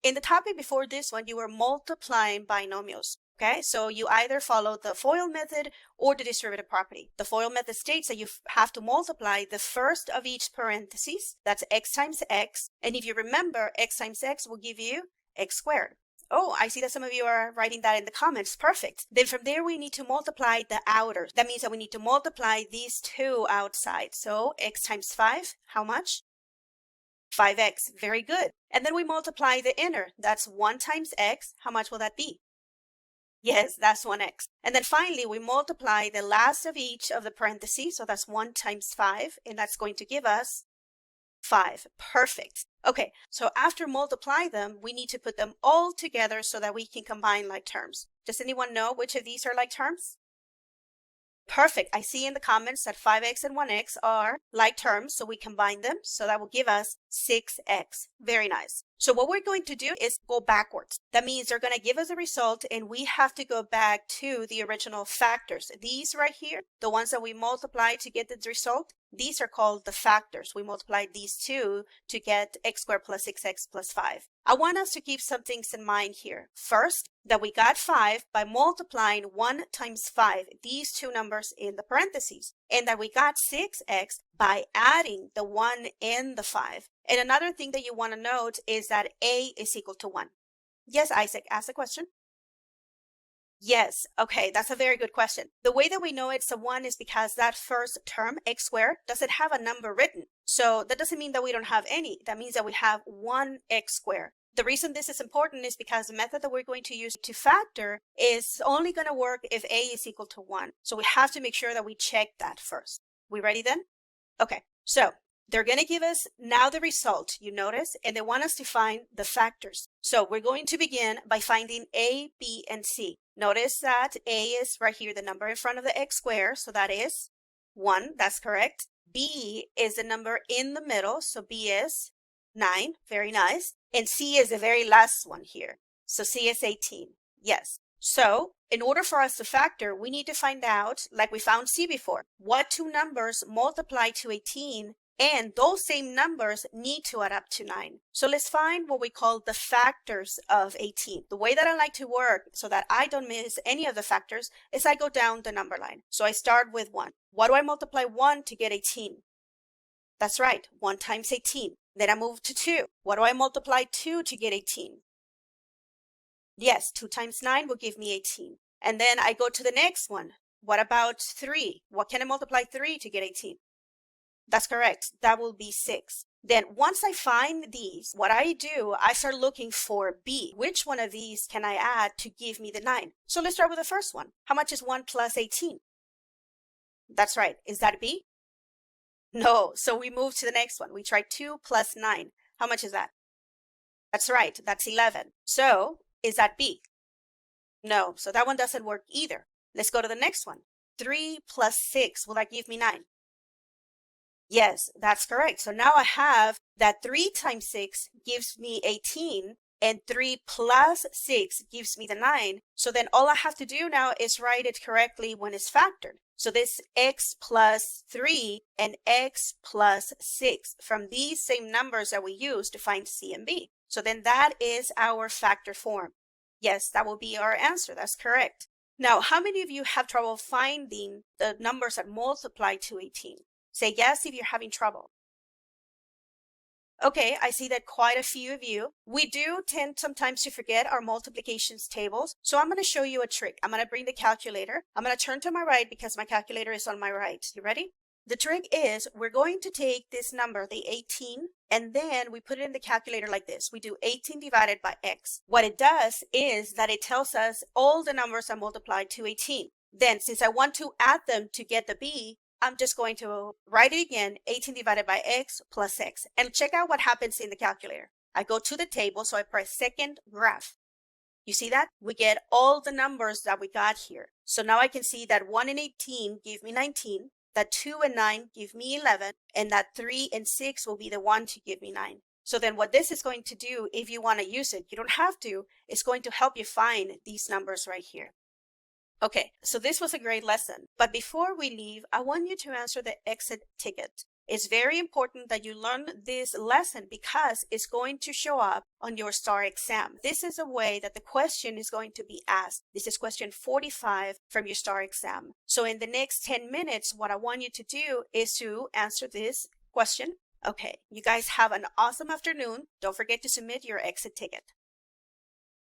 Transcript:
In the topic before this one, you were multiplying binomials. Okay, so you either follow the FOIL method or the distributive property. The FOIL method states that you have to multiply the first of each parentheses, that's x times x, and if you remember, x times x will give you x squared. Oh, I see that some of you are writing that in the comments. Perfect. Then from there, we need to multiply the outers. That means that we need to multiply these two outside. So x times 5, how much? 5x. Very good. And then we multiply the inner. That's 1 times x. How much will that be? Yes, that's 1x. And then finally, we multiply the last of each of the parentheses. So that's 1 times 5, and that's going to give us 5. Perfect. Okay, so after multiply them, we need to put them all together so that we can combine like terms. Does anyone know which of these are like terms? Perfect. I see in the comments that 5x and 1x are like terms, so we combine them. So that will give us 6x. Very nice. So what we're going to do is go backwards. That means they're going to give us a result, and we have to go back to the original factors. These right here, the ones that we multiply to get the result, these are called the factors. We multiplied these two to get x squared plus 6x plus 5. I want us to keep some things in mind here. First, that we got 5 by multiplying 1 times 5, these two numbers in the parentheses, and that we got 6x by adding the 1 and the 5. And another thing that you want to note is that a is equal to 1. Yes, Isaac, ask the question. Yes, okay, that's a very good question. The way that we know it's a 1 is because that first term, x squared, doesn't have a number written. So that doesn't mean that we don't have any. That means that we have 1x squared. The reason this is important is because the method that we're going to use to factor is only going to work if a is equal to 1. So we have to make sure that we check that first. We ready then? Okay, so they're going to give us now the result, you notice, and they want us to find the factors. So we're going to begin by finding a, b, and c. Notice that a is right here, the number in front of the x squared, so that is 1, that's correct. B is the number in the middle, so b is 9, very nice. And c is the very last one here, so c is 18, yes. So in order for us to factor, we need to find out, like we found c before, what two numbers multiply to 18, and those same numbers need to add up to 9. So let's find what we call the factors of 18. The way that I like to work so that I don't miss any of the factors is I go down the number line. So I start with 1. What do I multiply 1 to get 18? That's right, 1 times 18. Then I move to 2. What do I multiply 2 to get 18? Yes, 2 times 9 will give me 18. And then I go to the next one. What about 3? What can I multiply 3 to get 18? That's correct. That will be 6. Then once I find these, what I do, I start looking for b. Which one of these can I add to give me the 9? So let's start with the first one. How much is 1 plus 18? That's right. Is that b? No. So we move to the next one. We try 2 plus 9. How much is that? That's right. That's 11. So is that b? No. So that one doesn't work either. Let's go to the next one. 3 plus 6. Will that give me 9? Yes, that's correct. So now I have that 3 times 6 gives me 18, and 3 plus 6 gives me the 9. So then all I have to do now is write it correctly when it's factored. So this x plus 3 and x plus 6 from these same numbers that we use to find c and b. So then that is our factor form. Yes, that will be our answer. That's correct. Now, how many of you have trouble finding the numbers that multiply to 18? Say yes if you're having trouble. Okay, I see that quite a few of you. We do tend sometimes to forget our multiplications tables. So I'm going to show you a trick. I'm going to bring the calculator. I'm going to turn to my right because my calculator is on my right. You ready? The trick is we're going to take this number, the 18, and then we put it in the calculator like this. We do 18 divided by x. What it does is that it tells us all the numbers that multiply to 18. Then since I want to add them to get the b, I'm just going to write it again, 18 divided by x plus x. And check out what happens in the calculator. I go to the table, so I press second graph. You see that? We get all the numbers that we got here. So now I can see that 1 and 18 give me 19, that 2 and 9 give me 11, and that 3 and 6 will be the one to give me 9. So then what this is going to do, if you want to use it, you don't have to, it's going to help you find these numbers right here. Okay, so this was a great lesson, but before we leave, I want you to answer the exit ticket. It's very important that you learn this lesson because it's going to show up on your STAR exam. This is a way that the question is going to be asked. This is question 45 from your STAR exam. So in the next 10 minutes, what I want you to do is to answer this question. Okay, you guys have an awesome afternoon. Don't forget to submit your exit ticket.